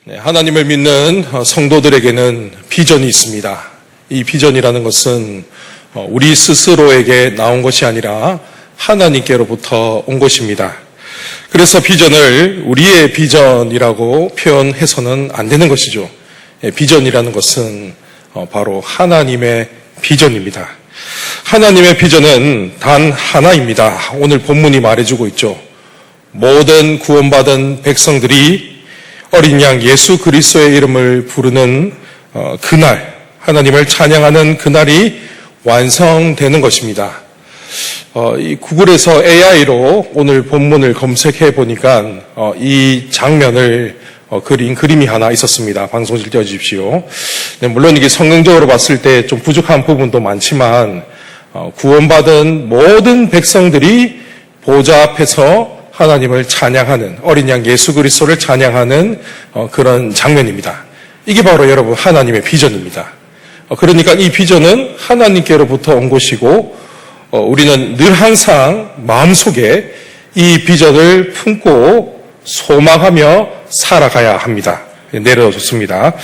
하나님을 믿는 성도들에게는 비전이 있습니다. 이 비전이라는 것은 우리 스스로에게 나온 것이 아니라 하나님께로부터 온 것입니다. 그래서 비전을 우리의 비전이라고 표현해서는 안 되는 것이죠. 비전이라는 것은 바로 하나님의 비전입니다. 하나님의 비전은 단 하나입니다. 오늘 본문이 말해주고 있죠. 모든 구원받은 백성들이 어린 양 예수 그리스도의 이름을 부르는 그날, 하나님을 찬양하는 그날이 완성되는 것입니다. 이 구글에서 AI로 오늘 본문을 검색해 보니까 이 장면을 그린 그림이 하나 있었습니다. 방송실 띄워주십시오. 물론 이게 성경적으로 봤을 때 좀 부족한 부분도 많지만 구원받은 모든 백성들이 보좌 앞에서 하나님을 찬양하는, 어린 양 예수 그리스도를 찬양하는 그런 장면입니다. 이게 바로 여러분 하나님의 비전입니다. 그러니까 이 비전은 하나님께로부터 온 것이고 우리는 늘 항상 마음속에 이 비전을 품고 소망하며 살아가야 합니다. 내려줬습니다.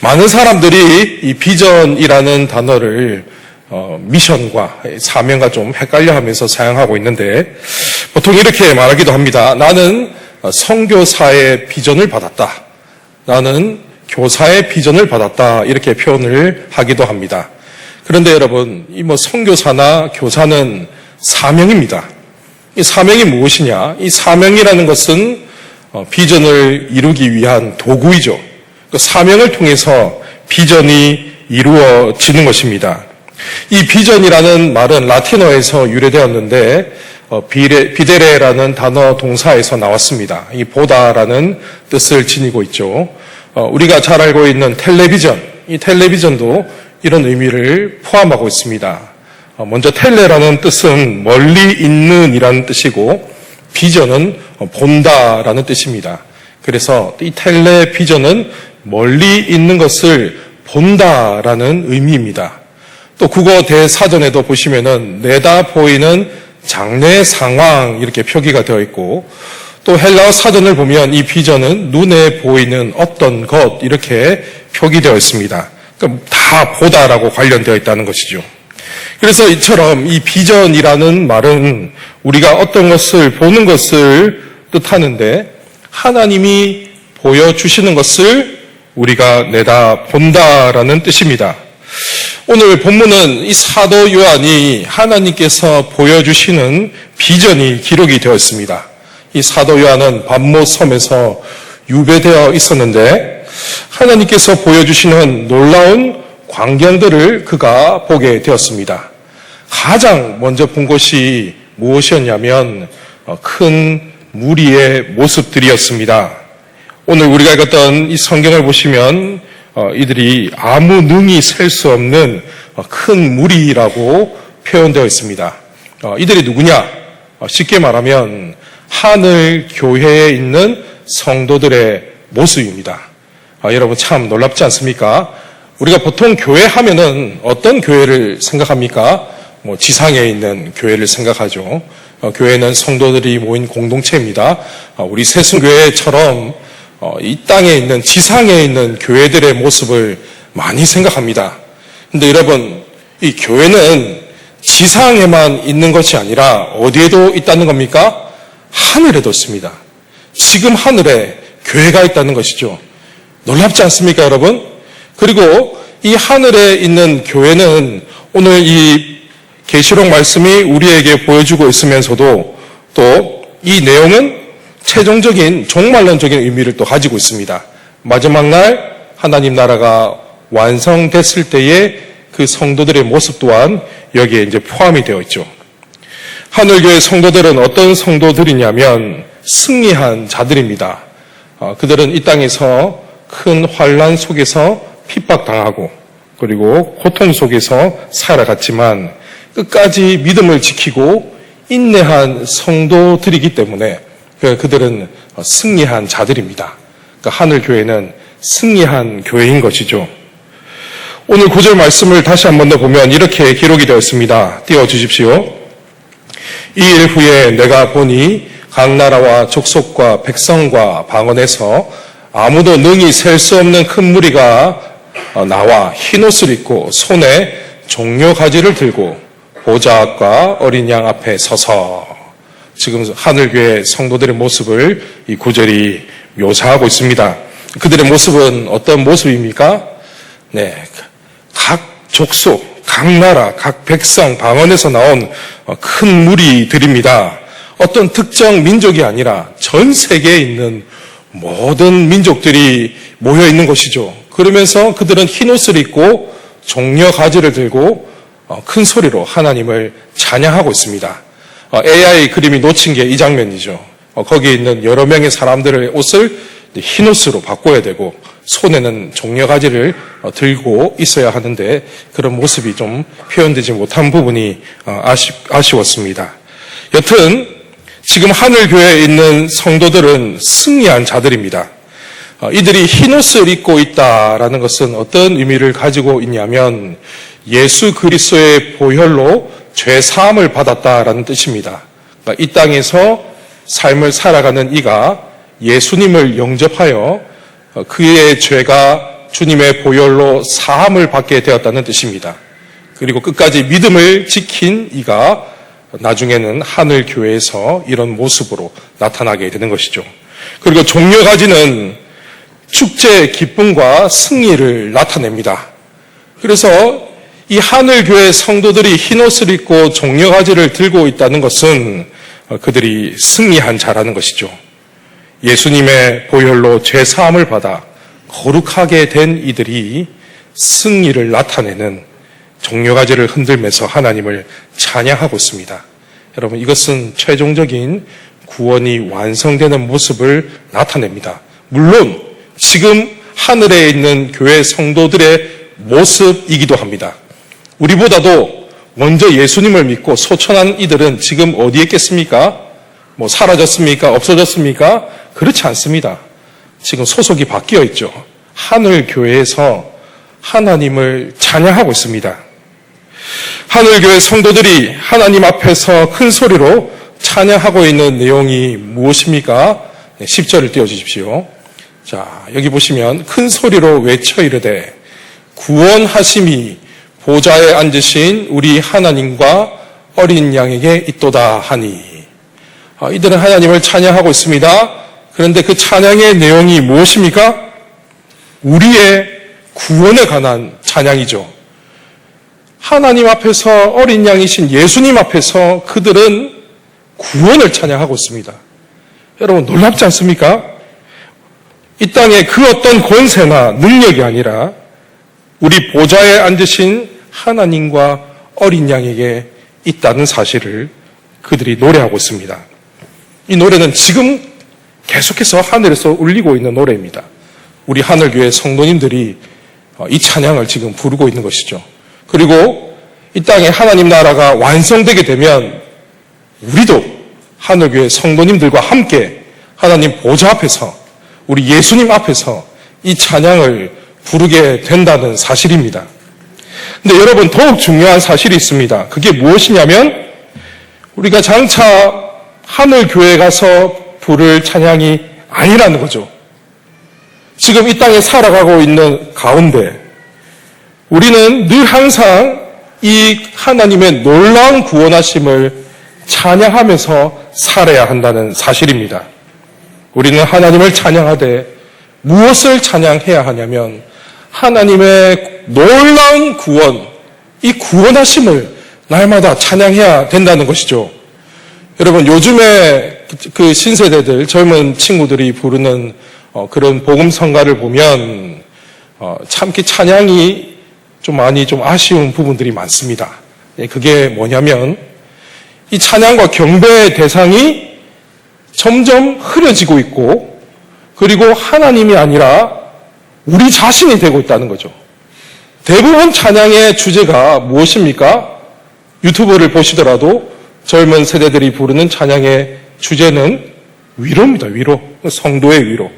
많은 사람들이 이 비전이라는 단어를 미션과 사명과 좀 헷갈려 하면서 사용하고 있는데 보통 이렇게 말하기도 합니다. 나는 선교사의 비전을 받았다. 나는 교사의 비전을 받았다. 이렇게 표현을 하기도 합니다. 그런데 여러분, 이 선교사나 교사는 사명입니다. 이 사명이 무엇이냐? 이 사명이라는 것은 비전을 이루기 위한 도구이죠. 그 사명을 통해서 비전이 이루어지는 것입니다. 이 비전이라는 말은 라틴어에서 유래되었는데 비데레라는 단어 동사에서 나왔습니다. 이 보다라는 뜻을 지니고 있죠. 우리가 잘 알고 있는 텔레비전, 이 텔레비전도 이런 의미를 포함하고 있습니다. 먼저 텔레라는 뜻은 멀리 있는 이라는 뜻이고 비전은 본다라는 뜻입니다. 그래서 이 텔레비전은 멀리 있는 것을 본다라는 의미입니다. 또 국어 대사전에도 보시면은 내다 보이는 장래 상황 이렇게 표기가 되어 있고 또 헬라어 사전을 보면 이 비전은 눈에 보이는 어떤 것 이렇게 표기되어 있습니다. 그러니까 다 보다라고 관련되어 있다는 것이죠. 그래서 이처럼 이 비전이라는 말은 우리가 어떤 것을 보는 것을 뜻하는데 하나님이 보여주시는 것을 우리가 내다 본다라는 뜻입니다. 오늘 본문은 이 사도 요한이 하나님께서 보여주시는 비전이 기록이 되어 있습니다. 이 사도 요한은 밤못 섬에서 유배되어 있었는데 하나님께서 보여주시는 놀라운 광경들을 그가 보게 되었습니다. 가장 먼저 본 것이 무엇이었냐면 큰 무리의 모습들이었습니다. 오늘 우리가 읽었던 이 성경을 보시면 이들이 아무 능히 셀 수 없는 큰 무리라고 표현되어 있습니다. 이들이 누구냐? 쉽게 말하면 하늘 교회에 있는 성도들의 모습입니다. 여러분 참 놀랍지 않습니까? 우리가 보통 교회 하면은 어떤 교회를 생각합니까? 지상에 있는 교회를 생각하죠. 교회는 성도들이 모인 공동체입니다. 우리 세순교회처럼 이 땅에 있는 지상에 있는 교회들의 모습을 많이 생각합니다. 근데 여러분, 이 교회는 지상에만 있는 것이 아니라 어디에도 있다는 겁니까? 하늘에도 있습니다. 지금 하늘에 교회가 있다는 것이죠. 놀랍지 않습니까, 여러분? 그리고 이 하늘에 있는 교회는 오늘 이 계시록 말씀이 우리에게 보여주고 있으면서도 또 이 내용은 최종적인 종말론적인 의미를 또 가지고 있습니다. 마지막 날 하나님 나라가 완성됐을 때의 그 성도들의 모습 또한 여기에 이제 포함이 되어 있죠. 하늘교회 성도들은 어떤 성도들이냐면 승리한 자들입니다. 그들은 이 땅에서 큰 환난 속에서 핍박당하고 그리고 고통 속에서 살아갔지만 끝까지 믿음을 지키고 인내한 성도들이기 때문에 그들은 승리한 자들입니다. 그러니까 하늘교회는 승리한 교회인 것이죠. 오늘 9절 말씀을 다시 한 번 더 보면 이렇게 기록이 되어 있습니다. 띄워주십시오. 이 일 후에 내가 보니 각 나라와 족속과 백성과 방언에서 아무도 능히 셀 수 없는 큰 무리가 나와 흰옷을 입고 손에 종려가지를 들고 보좌 앞과 어린 양 앞에 서서, 지금 하늘교회 성도들의 모습을 이 구절이 묘사하고 있습니다. 그들의 모습은 어떤 모습입니까? 네, 각 족속, 각 나라, 각 백성, 방언에서 나온 큰 무리들입니다. 어떤 특정 민족이 아니라 전 세계에 있는 모든 민족들이 모여 있는 것이죠. 그러면서 그들은 흰옷을 입고 종려가지를 들고 큰 소리로 하나님을 찬양하고 있습니다. AI 그림이 놓친 게 이 장면이죠. 거기에 있는 여러 명의 사람들의 옷을 흰옷으로 바꿔야 되고 손에는 종려가지를 들고 있어야 하는데 그런 모습이 좀 표현되지 못한 부분이 아쉬웠습니다. 여튼 지금 하늘교회에 있는 성도들은 승리한 자들입니다. 이들이 흰옷을 입고 있다라는 것은 어떤 의미를 가지고 있냐면 예수 그리스도의 보혈로 죄 사함을 받았다라는 뜻입니다. 그러니까 이 땅에서 삶을 살아가는 이가 예수님을 영접하여 그의 죄가 주님의 보혈로 사함을 받게 되었다는 뜻입니다. 그리고 끝까지 믿음을 지킨 이가 나중에는 하늘교회에서 이런 모습으로 나타나게 되는 것이죠. 그리고 종려가지는 축제의 기쁨과 승리를 나타냅니다. 그래서 이 하늘교회 성도들이 흰옷을 입고 종려가지를 들고 있다는 것은 그들이 승리한 자라는 것이죠. 예수님의 보혈로 죄 사함을 받아 거룩하게 된 이들이 승리를 나타내는 종려가지를 흔들면서 하나님을 찬양하고 있습니다. 여러분, 이것은 최종적인 구원이 완성되는 모습을 나타냅니다. 물론 지금 하늘에 있는 교회 성도들의 모습이기도 합니다. 우리보다도 먼저 예수님을 믿고 소천한 이들은 지금 어디에 있겠습니까? 사라졌습니까? 없어졌습니까? 그렇지 않습니다. 지금 소속이 바뀌어 있죠. 하늘교회에서 하나님을 찬양하고 있습니다. 하늘교회 성도들이 하나님 앞에서 큰 소리로 찬양하고 있는 내용이 무엇입니까? 10절을 띄워주십시오. 자, 여기 보시면 큰 소리로 외쳐 이르되 구원하심이 보좌에 앉으신 우리 하나님과 어린 양에게 있도다 하니. 이들은 하나님을 찬양하고 있습니다. 그런데 그 찬양의 내용이 무엇입니까? 우리의 구원에 관한 찬양이죠. 하나님 앞에서 어린 양이신 예수님 앞에서 그들은 구원을 찬양하고 있습니다. 여러분 놀랍지 않습니까? 이 땅에 그 어떤 권세나 능력이 아니라 우리 보좌에 앉으신 하나님과 어린 양에게 있다는 사실을 그들이 노래하고 있습니다. 이 노래는 지금 계속해서 하늘에서 울리고 있는 노래입니다. 우리 하늘교회 성도님들이 이 찬양을 지금 부르고 있는 것이죠. 그리고 이 땅에 하나님 나라가 완성되게 되면 우리도 하늘교회 성도님들과 함께 하나님 보좌 앞에서 우리 예수님 앞에서 이 찬양을 부르게 된다는 사실입니다. 근데 여러분 더욱 중요한 사실이 있습니다. 그게 무엇이냐면 우리가 장차 하늘교회 가서 부를 찬양이 아니라는 거죠. 지금 이 땅에 살아가고 있는 가운데 우리는 늘 항상 이 하나님의 놀라운 구원하심을 찬양하면서 살아야 한다는 사실입니다. 우리는 하나님을 찬양하되 무엇을 찬양해야 하냐면 하나님의 놀라운 구원, 이 구원하심을 날마다 찬양해야 된다는 것이죠. 여러분 요즘에 그 신세대들 젊은 친구들이 부르는 그런 복음성가를 보면 참 찬양이 좀 많이 좀 아쉬운 부분들이 많습니다. 그게 뭐냐면 이 찬양과 경배의 대상이 점점 흐려지고 있고 그리고 하나님이 아니라 우리 자신이 되고 있다는 거죠. 대부분 찬양의 주제가 무엇입니까? 유튜브를 보시더라도 젊은 세대들이 부르는 찬양의 주제는 위로입니다. 위로. 성도의 위로.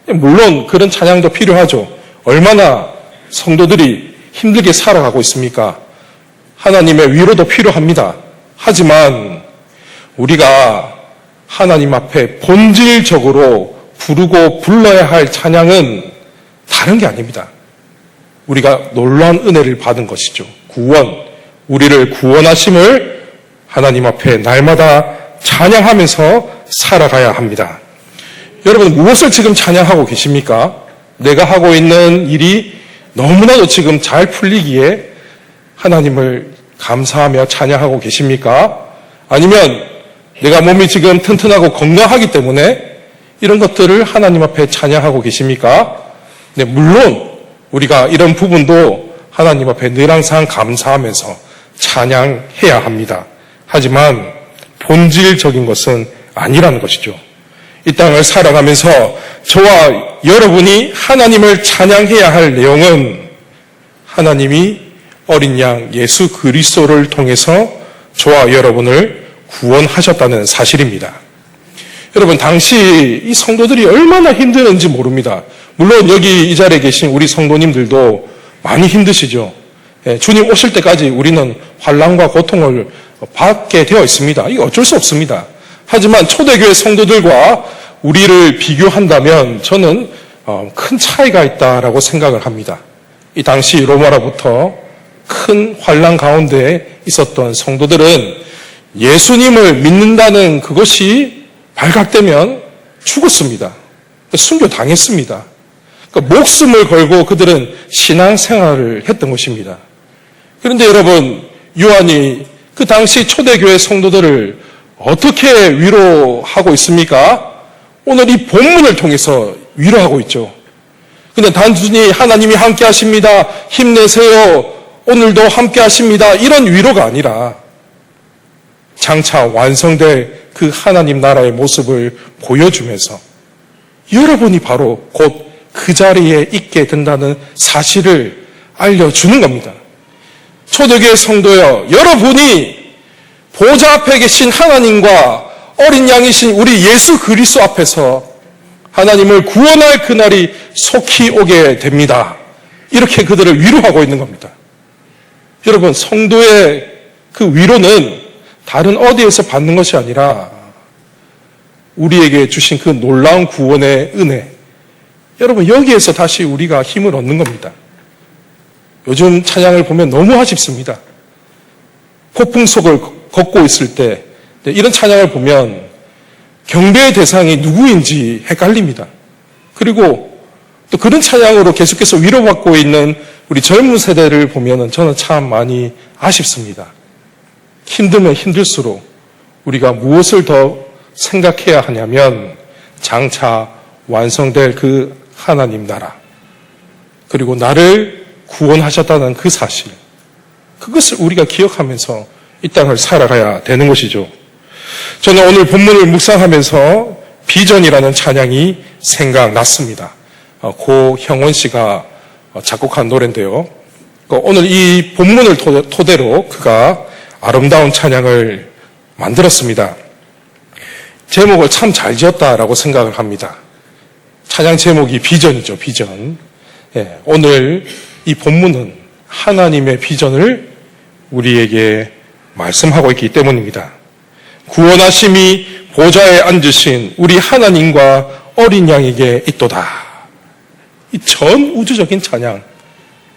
물론 그런 찬양도 필요하죠. 얼마나 성도들이 힘들게 살아가고 있습니까? 하나님의 위로도 필요합니다. 하지만 우리가 하나님 앞에 본질적으로 부르고 불러야 할 찬양은 다른 게 아닙니다. 우리가 놀라운 은혜를 받은 것이죠. 구원, 우리를 구원하심을 하나님 앞에 날마다 찬양하면서 살아가야 합니다. 여러분, 무엇을 지금 찬양하고 계십니까? 내가 하고 있는 일이 너무나도 지금 잘 풀리기에 하나님을 감사하며 찬양하고 계십니까? 아니면 내가 몸이 지금 튼튼하고 건강하기 때문에 이런 것들을 하나님 앞에 찬양하고 계십니까? 네, 물론 우리가 이런 부분도 하나님 앞에 늘 항상 감사하면서 찬양해야 합니다. 하지만 본질적인 것은 아니라는 것이죠. 이 땅을 살아가면서 저와 여러분이 하나님을 찬양해야 할 내용은 하나님이 어린 양 예수 그리스도를 통해서 저와 여러분을 구원하셨다는 사실입니다. 여러분, 당시 이 성도들이 얼마나 힘드는지 모릅니다. 물론 여기 이 자리에 계신 우리 성도님들도 많이 힘드시죠. 주님 오실 때까지 우리는 환난과 고통을 받게 되어 있습니다. 이거 어쩔 수 없습니다. 하지만 초대교회 성도들과 우리를 비교한다면 저는 큰 차이가 있다라고 생각을 합니다. 이 당시 로마로부터 큰 환난 가운데 있었던 성도들은 예수님을 믿는다는 그것이 발각되면 죽었습니다. 순교당했습니다. 그러니까 목숨을 걸고 그들은 신앙생활을 했던 것입니다. 그런데 여러분, 요한이 그 당시 초대교회 성도들을 어떻게 위로하고 있습니까? 오늘 이 본문을 통해서 위로하고 있죠. 근데 단순히 하나님이 함께 하십니다. 힘내세요. 오늘도 함께 하십니다. 이런 위로가 아니라 장차 완성될 그 하나님 나라의 모습을 보여주면서 여러분이 바로 곧 그 자리에 있게 된다는 사실을 알려주는 겁니다. 초대교회 성도여, 여러분이 보좌 앞에 계신 하나님과 어린 양이신 우리 예수 그리스도 앞에서 하나님을 구원할 그날이 속히 오게 됩니다. 이렇게 그들을 위로하고 있는 겁니다. 여러분, 성도의 그 위로는 다른 어디에서 받는 것이 아니라 우리에게 주신 그 놀라운 구원의 은혜, 여러분, 여기에서 다시 우리가 힘을 얻는 겁니다. 요즘 찬양을 보면 너무 아쉽습니다. 폭풍 속을 걷고 있을 때 이런 찬양을 보면 경배의 대상이 누구인지 헷갈립니다. 그리고 또 그런 찬양으로 계속해서 위로받고 있는 우리 젊은 세대를 보면 저는 참 많이 아쉽습니다. 힘들면 힘들수록 우리가 무엇을 더 생각해야 하냐면 장차 완성될 그 하나님 나라, 그리고 나를 구원하셨다는 그 사실, 그것을 우리가 기억하면서 이 땅을 살아가야 되는 것이죠. 저는 오늘 본문을 묵상하면서 비전이라는 찬양이 생각났습니다. 고형원 씨가 작곡한 노래인데요. 오늘 이 본문을 토대로 그가 아름다운 찬양을 만들었습니다. 제목을 참 잘 지었다라고 생각을 합니다. 찬양 제목이 비전이죠, 비전. 오늘 이 본문은 하나님의 비전을 우리에게 말씀하고 있기 때문입니다. 구원하심이 보좌에 앉으신 우리 하나님과 어린 양에게 있도다. 이 전 우주적인 찬양,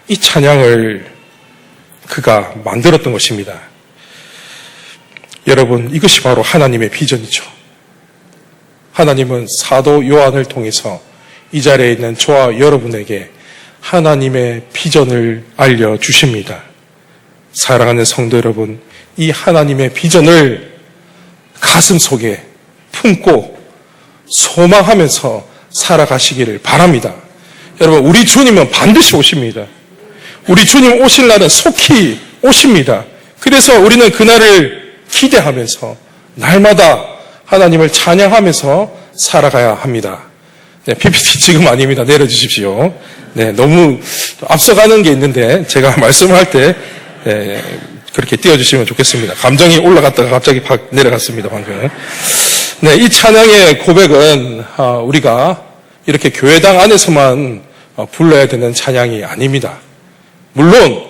이 찬양을 그가 만들었던 것입니다. 여러분, 이것이 바로 하나님의 비전이죠. 하나님은 사도 요한을 통해서 이 자리에 있는 저와 여러분에게 하나님의 비전을 알려주십니다. 사랑하는 성도 여러분, 이 하나님의 비전을 가슴 속에 품고 소망하면서 살아가시기를 바랍니다. 여러분, 우리 주님은 반드시 오십니다. 우리 주님 오실 날은 속히 오십니다. 그래서 우리는 그날을 기대하면서 날마다 하나님을 찬양하면서 살아가야 합니다. PPT 지금 아닙니다. 내려주십시오. 너무 앞서가는 게 있는데 제가 말씀을 할 때 그렇게 띄워주시면 좋겠습니다. 감정이 올라갔다가 갑자기 팍 내려갔습니다, 방금. 이 찬양의 고백은 우리가 이렇게 교회당 안에서만 불러야 되는 찬양이 아닙니다. 물론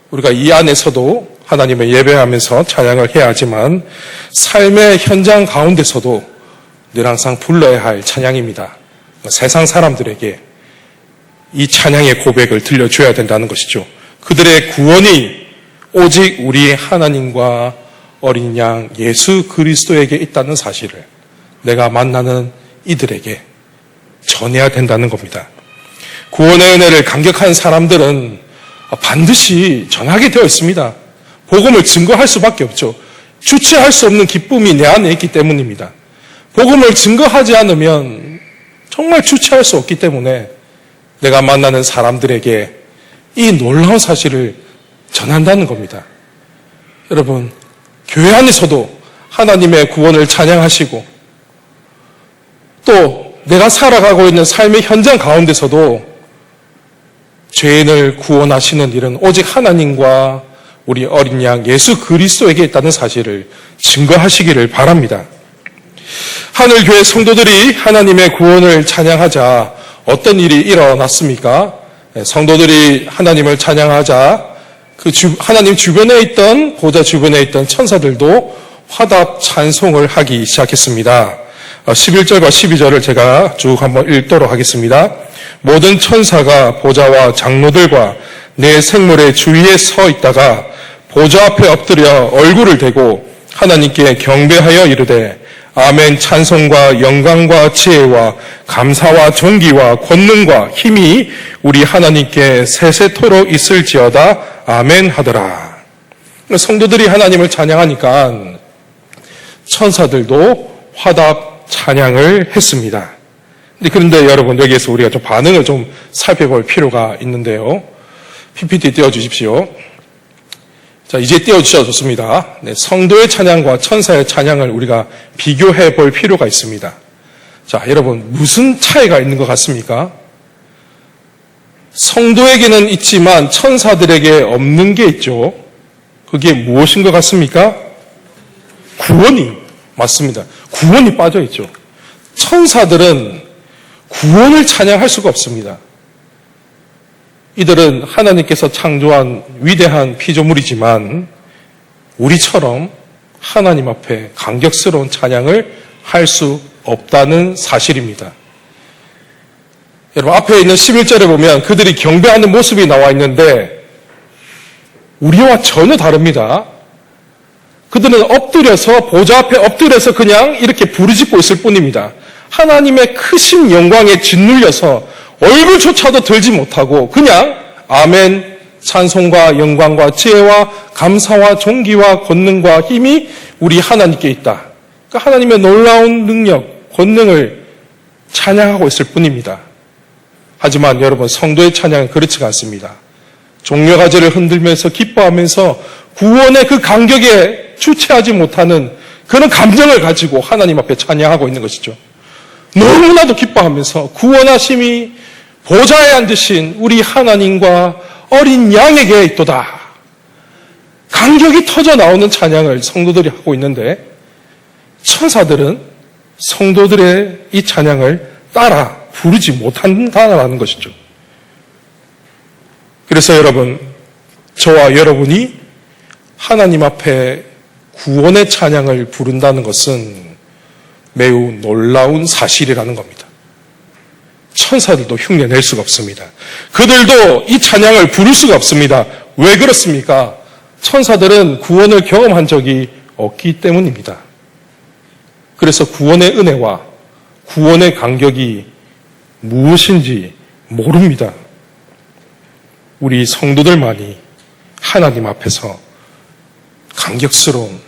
우리가 이 안에서도 하나님을 예배하면서 찬양을 해야 하지만 삶의 현장 가운데서도 늘 항상 불러야 할 찬양입니다. 세상 사람들에게 이 찬양의 고백을 들려줘야 된다는 것이죠. 그들의 구원이 오직 우리 하나님과 어린 양 예수 그리스도에게 있다는 사실을 내가 만나는 이들에게 전해야 된다는 겁니다. 구원의 은혜를 감격한 사람들은 반드시 전하게 되어 있습니다. 복음을 증거할 수밖에 없죠. 주체할 수 없는 기쁨이 내 안에 있기 때문입니다. 복음을 증거하지 않으면 정말 주체할 수 없기 때문에 내가 만나는 사람들에게 이 놀라운 사실을 전한다는 겁니다. 여러분, 교회 안에서도 하나님의 구원을 찬양하시고 또 내가 살아가고 있는 삶의 현장 가운데서도 죄인을 구원하시는 일은 오직 하나님과 우리 어린 양 예수 그리스도에게 있다는 사실을 증거하시기를 바랍니다. 하늘교회 성도들이 하나님의 구원을 찬양하자 어떤 일이 일어났습니까? 성도들이 하나님을 찬양하자 하나님 주변에 있던 보좌 주변에 있던 천사들도 화답 찬송을 하기 시작했습니다. 11절과 12절을 제가 쭉 한번 읽도록 하겠습니다. 모든 천사가 보좌와 장로들과 내 생물의 주위에 서 있다가 보좌 앞에 엎드려 얼굴을 대고 하나님께 경배하여 이르되 아멘. 찬송과 영광과 지혜와 감사와 존귀와 권능과 힘이 우리 하나님께 세세토록 있을지어다. 아멘 하더라. 성도들이 하나님을 찬양하니까 천사들도 화답 찬양을 했습니다. 그런데 여러분, 여기에서 우리가 좀 반응을 좀 살펴볼 필요가 있는데요. PPT 띄워주십시오. 자, 이제 띄워주셔도 좋습니다. 네, 성도의 찬양과 천사의 찬양을 우리가 비교해 볼 필요가 있습니다. 자, 여러분, 무슨 차이가 있는 것 같습니까? 성도에게는 있지만 천사들에게 없는 게 있죠. 그게 무엇인 것 같습니까? 구원이, 맞습니다. 구원이 빠져 있죠. 천사들은 구원을 찬양할 수가 없습니다. 이들은 하나님께서 창조한 위대한 피조물이지만 우리처럼 하나님 앞에 감격스러운 찬양을 할 수 없다는 사실입니다. 여러분, 앞에 있는 11절에 보면 그들이 경배하는 모습이 나와 있는데 우리와 전혀 다릅니다. 그들은 엎드려서 보좌 앞에 엎드려서 그냥 이렇게 부르짖고 있을 뿐입니다. 하나님의 크신 영광에 짓눌려서 얼굴조차도 들지 못하고 그냥 아멘, 찬송과 영광과 지혜와 감사와 존귀와 권능과 힘이 우리 하나님께 있다. 그러니까 하나님의 놀라운 능력, 권능을 찬양하고 있을 뿐입니다. 하지만 여러분, 성도의 찬양은 그렇지가 않습니다. 종려가지를 흔들면서 기뻐하면서 구원의 그 감격에 주체하지 못하는 그런 감정을 가지고 하나님 앞에 찬양하고 있는 것이죠. 너무나도 기뻐하면서 구원하심이 보좌에 앉으신 우리 하나님과 어린 양에게 있도다. 감격이 터져 나오는 찬양을 성도들이 하고 있는데 천사들은 성도들의 이 찬양을 따라 부르지 못한다는 것이죠. 그래서 여러분, 저와 여러분이 하나님 앞에 구원의 찬양을 부른다는 것은 매우 놀라운 사실이라는 겁니다. 천사들도 흉내낼 수가 없습니다. 그들도 이 찬양을 부를 수가 없습니다. 왜 그렇습니까? 천사들은 구원을 경험한 적이 없기 때문입니다. 그래서 구원의 은혜와 구원의 감격이 무엇인지 모릅니다. 우리 성도들만이 하나님 앞에서 감격스러운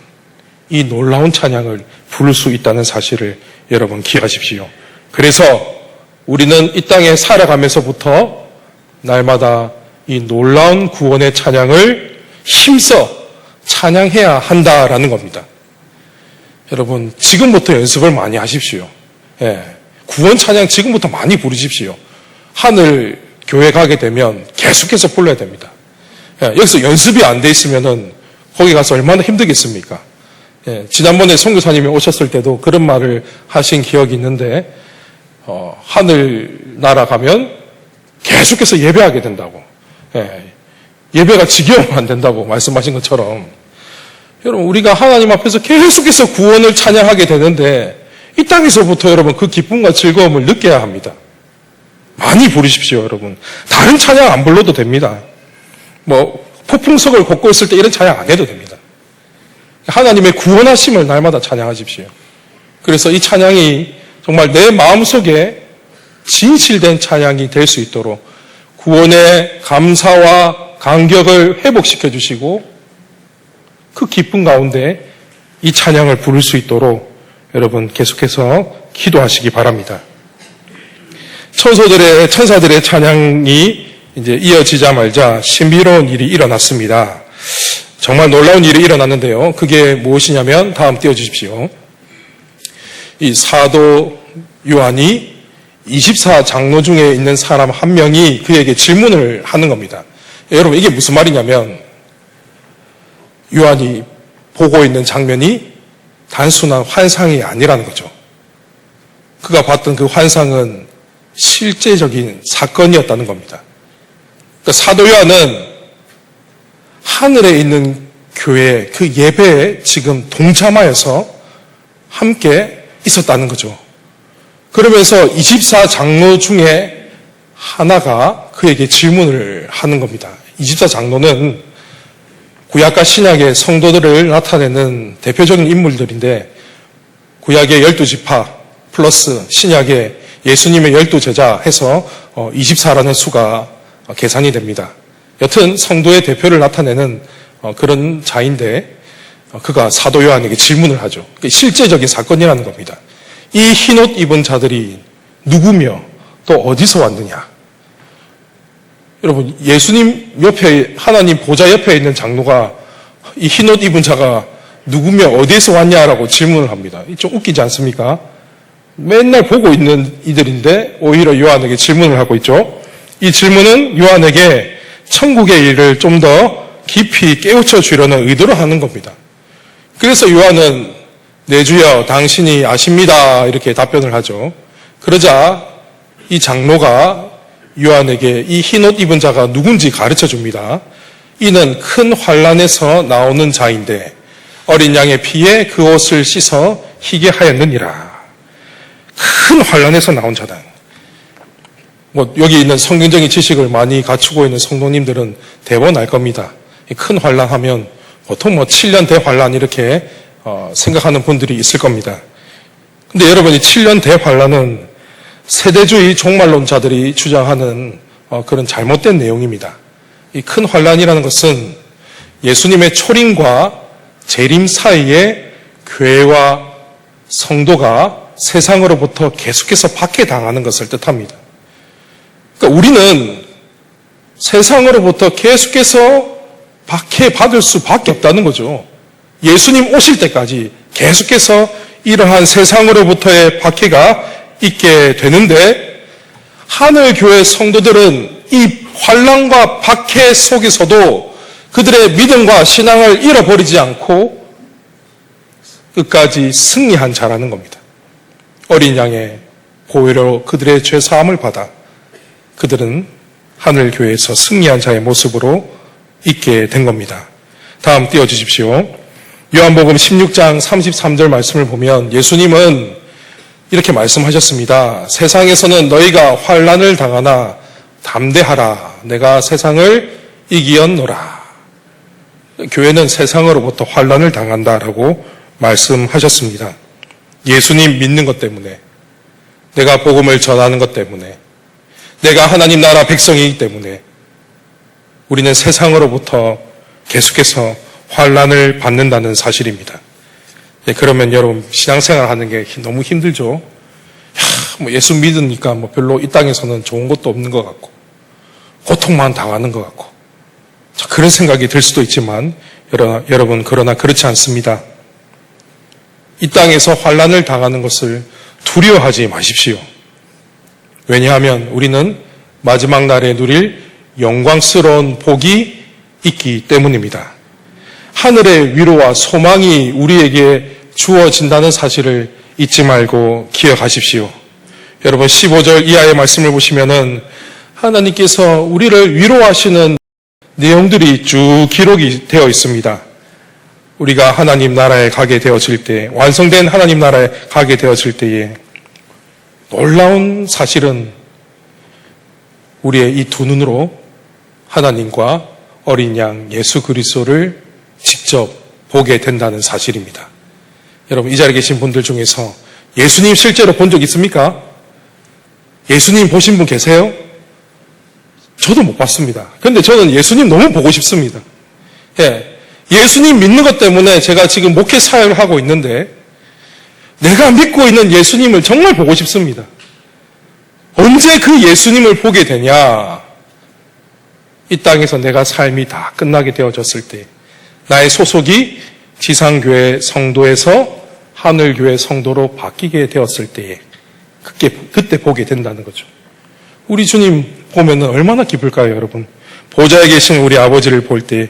이 놀라운 찬양을 부를 수 있다는 사실을 여러분 기억하십시오. 그래서 우리는 이 땅에 살아가면서부터 날마다 이 놀라운 구원의 찬양을 힘써 찬양해야 한다라는 겁니다. 여러분, 지금부터 연습을 많이 하십시오. 구원 찬양 지금부터 많이 부르십시오. 하늘 교회 가게 되면 계속해서 불러야 됩니다. 여기서 연습이 안 돼 있으면은 거기 가서 얼마나 힘들겠습니까? 지난번에 선교사님이 오셨을 때도 그런 말을 하신 기억이 있는데, 하늘나라 가면 계속해서 예배하게 된다고. 예배가 지겨우면 안 된다고 말씀하신 것처럼, 여러분, 우리가 하나님 앞에서 계속해서 구원을 찬양하게 되는데, 이 땅에서부터 여러분 그 기쁨과 즐거움을 느껴야 합니다. 많이 부르십시오, 여러분. 다른 찬양 안 불러도 됩니다. 폭풍석을 걷고 있을 때 이런 찬양 안 해도 됩니다. 하나님의 구원하심을 날마다 찬양하십시오. 그래서 이 찬양이 정말 내 마음속에 진실된 찬양이 될 수 있도록 구원의 감사와 감격을 회복시켜 주시고 그 기쁨 가운데 이 찬양을 부를 수 있도록 여러분 계속해서 기도하시기 바랍니다. 천사들의 찬양이 이제 이어지자마자 신비로운 일이 일어났습니다. 정말 놀라운 일이 일어났는데요. 그게 무엇이냐면 다음 띄워주십시오. 이 사도 요한이 24장로 중에 있는 사람 한 명이 그에게 질문을 하는 겁니다. 여러분 이게 무슨 말이냐면 요한이 보고 있는 장면이 단순한 환상이 아니라는 거죠. 그가 봤던 그 환상은 실제적인 사건이었다는 겁니다. 그러니까 사도 요한은 하늘에 있는 교회 그 예배에 지금 동참하여서 함께 있었다는 거죠. 그러면서 24장로 중에 하나가 그에게 질문을 하는 겁니다. 24장로는 구약과 신약의 성도들을 나타내는 대표적인 인물들인데 구약의 12지파 플러스 신약의 예수님의 12제자 해서 24라는 수가 계산이 됩니다. 여튼 성도의 대표를 나타내는 그런 자인데 그가 사도 요한에게 질문을 하죠. 실제적인 사건이라는 겁니다. 이 흰옷 입은 자들이 누구며 또 어디서 왔느냐? 여러분 예수님 옆에 하나님 보좌 옆에 있는 장로가 이 흰옷 입은 자가 누구며 어디에서 왔냐라고 질문을 합니다. 좀 웃기지 않습니까? 맨날 보고 있는 이들인데 오히려 요한에게 질문을 하고 있죠. 이 질문은 요한에게 천국의 일을 좀 더 깊이 깨우쳐 주려는 의도로 하는 겁니다. 그래서 요한은 내 주여 당신이 아십니다 이렇게 답변을 하죠. 그러자 이 장로가 요한에게 이 흰옷 입은 자가 누군지 가르쳐 줍니다. 이는 큰 환란에서 나오는 자인데 어린 양의 피에 그 옷을 씻어 희게 하였느니라. 큰 환란에서 나온 자다. 여기 있는 성경적인 지식을 많이 갖추고 있는 성도님들은 대번 알 겁니다. 큰 환란하면 보통 7년 대환란 이렇게 생각하는 분들이 있을 겁니다. 근데 여러분이 7년 대환란은 세대주의 종말론자들이 주장하는 그런 잘못된 내용입니다. 이 큰 환란이라는 것은 예수님의 초림과 재림 사이에 교회와 성도가 세상으로부터 계속해서 박해당하는 것을 뜻합니다. 그러니까 우리는 세상으로부터 계속해서 박해받을 수밖에 없다는 거죠. 예수님 오실 때까지 계속해서 이러한 세상으로부터의 박해가 있게 되는데 하늘교회 성도들은 이 환난과 박해 속에서도 그들의 믿음과 신앙을 잃어버리지 않고 끝까지 승리한 자라는 겁니다. 어린 양의 보혈로 그들의 죄 사함을 받아 그들은 하늘교회에서 승리한 자의 모습으로 있게 된 겁니다. 다음 띄워주십시오. 요한복음 16장 33절 말씀을 보면 예수님은 이렇게 말씀하셨습니다. 세상에서는 너희가 환난을 당하나 담대하라. 내가 세상을 이기었노라. 교회는 세상으로부터 환난을 당한다라고 말씀하셨습니다. 예수님 믿는 것 때문에, 내가 복음을 전하는 것 때문에, 내가 하나님 나라 백성이기 때문에 우리는 세상으로부터 계속해서 환난을 받는다는 사실입니다. 그러면 여러분 신앙생활 하는 게 너무 힘들죠. 예수 믿으니까 별로 이 땅에서는 좋은 것도 없는 것 같고 고통만 당하는 것 같고 그런 생각이 들 수도 있지만 여러분 그러나 그렇지 않습니다. 이 땅에서 환난을 당하는 것을 두려워하지 마십시오. 왜냐하면 우리는 마지막 날에 누릴 영광스러운 복이 있기 때문입니다. 하늘의 위로와 소망이 우리에게 주어진다는 사실을 잊지 말고 기억하십시오. 여러분 15절 이하의 말씀을 보시면은 하나님께서 우리를 위로하시는 내용들이 쭉 기록이 되어 있습니다. 우리가 하나님 나라에 가게 되어질 때, 완성된 하나님 나라에 가게 되어질 때에 놀라운 사실은 우리의 이 두 눈으로 하나님과 어린 양 예수 그리스도를 직접 보게 된다는 사실입니다. 여러분, 이 자리에 계신 분들 중에서 예수님 실제로 본 적 있습니까? 예수님 보신 분 계세요? 저도 못 봤습니다. 그런데 저는 예수님 너무 보고 싶습니다. 예수님 믿는 것 때문에 제가 지금 목회 사역을 하고 있는데 내가 믿고 있는 예수님을 정말 보고 싶습니다. 언제 그 예수님을 보게 되냐? 이 땅에서 내가 삶이 다 끝나게 되어졌을 때, 나의 소속이 지상교회 성도에서 하늘교회 성도로 바뀌게 되었을 때에 그때 보게 된다는 거죠. 우리 주님 보면 얼마나 기쁠까요, 여러분? 보좌에 계신 우리 아버지를 볼 때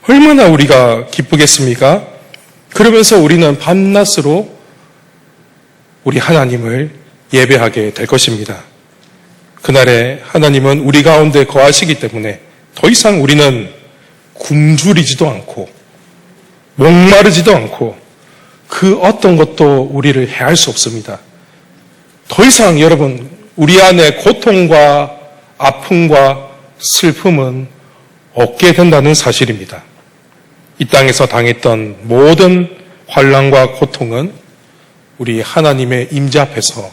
얼마나 우리가 기쁘겠습니까? 그러면서 우리는 밤낮으로 우리 하나님을 예배하게 될 것입니다. 그날에 하나님은 우리 가운데 거하시기 때문에 더 이상 우리는 굶주리지도 않고 목마르지도 않고 그 어떤 것도 우리를 해할 수 없습니다. 더 이상 여러분, 우리 안에 고통과 아픔과 슬픔은 없게 된다는 사실입니다. 이 땅에서 당했던 모든 환난과 고통은 우리 하나님의 임재 앞에서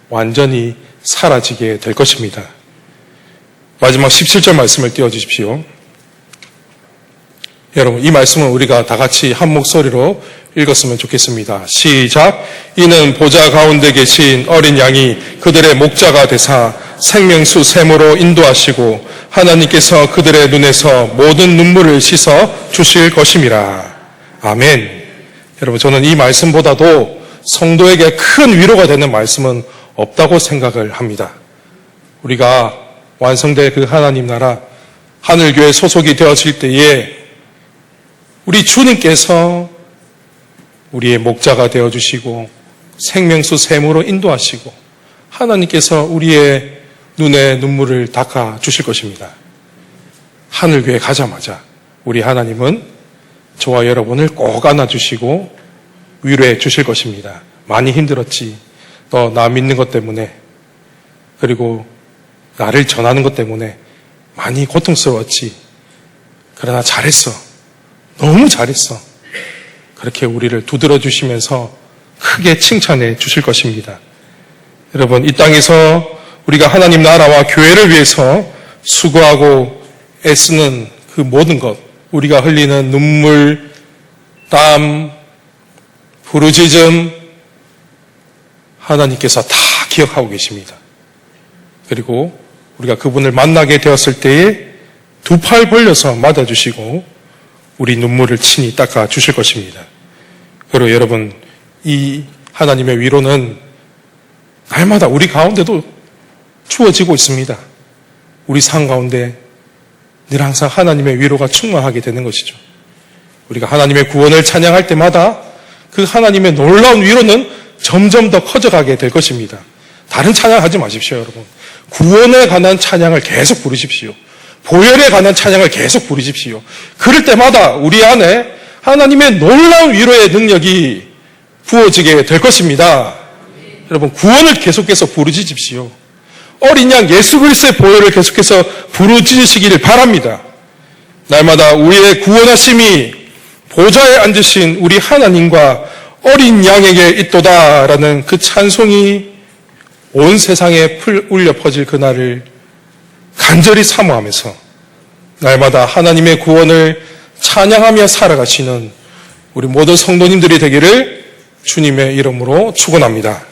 완전히 사라지게 될 것입니다. 마지막 17절 말씀을 띄워주십시오. 여러분, 이 말씀은 우리가 다 같이 한 목소리로 읽었으면 좋겠습니다. 시작. 이는 보좌 가운데 계신 어린 양이 그들의 목자가 되사 생명수 샘으로 인도하시고 하나님께서 그들의 눈에서 모든 눈물을 씻어 주실 것임이라. 아멘. 여러분, 저는 이 말씀보다도 성도에게 큰 위로가 되는 말씀은 없다고 생각을 합니다. 우리가 완성될 그 하나님 나라, 하늘교회 소속이 되어질 때에 우리 주님께서 우리의 목자가 되어주시고 생명수 샘으로 인도하시고 하나님께서 우리의 눈에 눈물을 닦아주실 것입니다. 하늘교회 가자마자 우리 하나님은 저와 여러분을 꼭 안아주시고 위로해 주실 것입니다. 많이 힘들었지. 너 나 믿는 것 때문에, 그리고 나를 전하는 것 때문에 많이 고통스러웠지. 그러나 잘했어. 너무 잘했어. 그렇게 우리를 두드러 주시면서 크게 칭찬해 주실 것입니다. 여러분, 이 땅에서 우리가 하나님 나라와 교회를 위해서 수고하고 애쓰는 그 모든 것, 우리가 흘리는 눈물, 땀, 부르짖음, 하나님께서 다 기억하고 계십니다. 그리고 우리가 그분을 만나게 되었을 때에 두 팔 벌려서 맞아주시고 우리 눈물을 친히 닦아 주실 것입니다. 그리고 여러분, 이 하나님의 위로는 날마다 우리 가운데도 주어지고 있습니다. 우리 삶 가운데 늘 항상 하나님의 위로가 충만하게 되는 것이죠. 우리가 하나님의 구원을 찬양할 때마다 그 하나님의 놀라운 위로는 점점 더 커져가게 될 것입니다. 다른 찬양하지 마십시오, 여러분. 구원에 관한 찬양을 계속 부르십시오. 보혈에 관한 찬양을 계속 부르십시오. 그럴 때마다 우리 안에 하나님의 놀라운 위로의 능력이 부어지게 될 것입니다. 여러분, 구원을 계속해서 부르짖으십시오. 어린 양 예수 그리스도의 보혈을 계속해서 부르짖으시기를 바랍니다. 날마다 우리의 구원하심이 보좌에 앉으신 우리 하나님과 어린 양에게 있도다라는 그 찬송이 온 세상에 울려 퍼질 그날을 간절히 사모하면서 날마다 하나님의 구원을 찬양하며 살아가시는 우리 모든 성도님들이 되기를 주님의 이름으로 축원합니다.